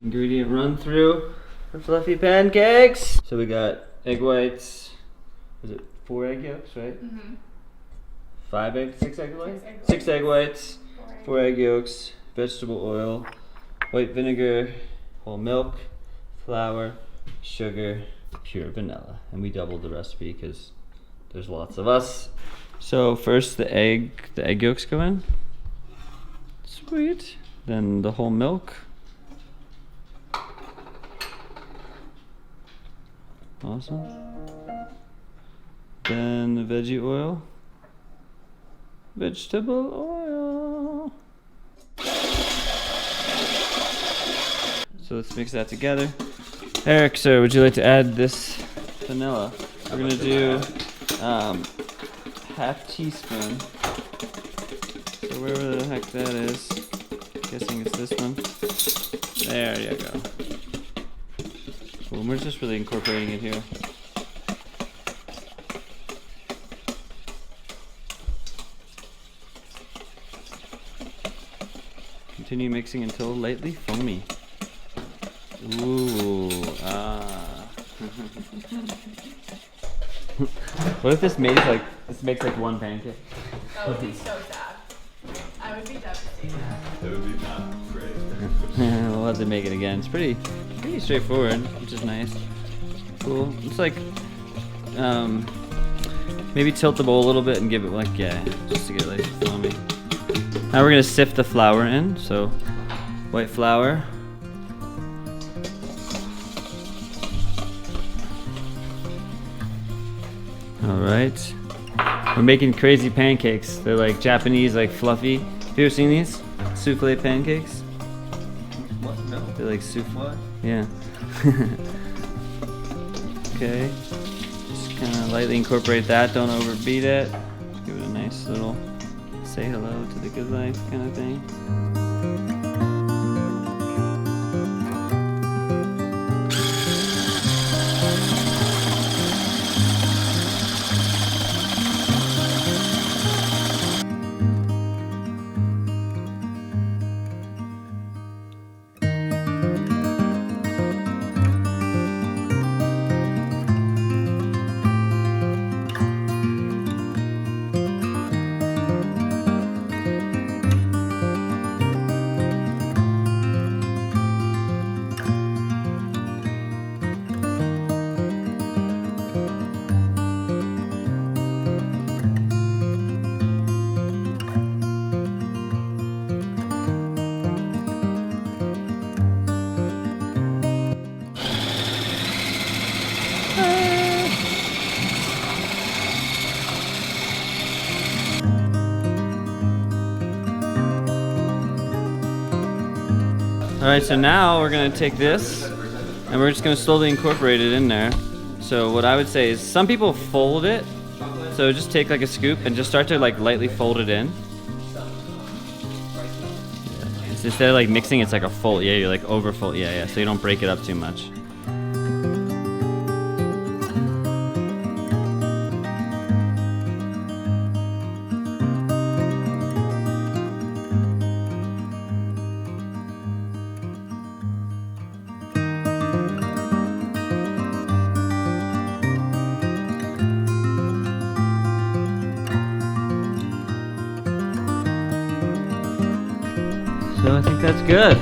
Ingredient run through for fluffy pancakes. So we got egg whites. Was it 4 egg yolks, right? Mm-hmm. 6 egg whites? 6 egg whites, 4 egg yolks, vegetable oil, white vinegar, whole milk, flour, sugar, pure vanilla. And we doubled the recipe because there's lots of us. So first the egg yolks go in. Sweet. Then the whole milk. Awesome. Then the veggie oil. Vegetable oil. So let's mix that together. Eric, sir, would you like to add this vanilla? We're gonna do half teaspoon. So wherever the heck that is, guessing it's this one. There you go. Cool. We're just really incorporating it here. Continue mixing until lightly foamy. Ooh, ah. What if this makes like one pancake? That would be so sad. I would be devastated. It would be not great. We'll have to make it again. It's pretty straightforward, which is nice. Cool. It's like maybe tilt the bowl a little bit and give it just to get it like foamy. Now we're gonna sift the flour in. So white flour. All right. We're making crazy pancakes. They're like Japanese, like fluffy. Have you ever seen these? Souffle pancakes? What? No. They're like souffle. What? Yeah. Okay. Just kind of lightly incorporate that. Don't overbeat it. Just give it a nice little say hello to the good life kind of thing. Alright, so now we're going to take this and we're just going to slowly incorporate it in there. So what I would say is some people fold it. So just take like a scoop and just start to like lightly fold it in. Instead of like mixing, it's like a fold. Yeah, you're like over fold. Yeah. So you don't break it up too much. So I think that's good.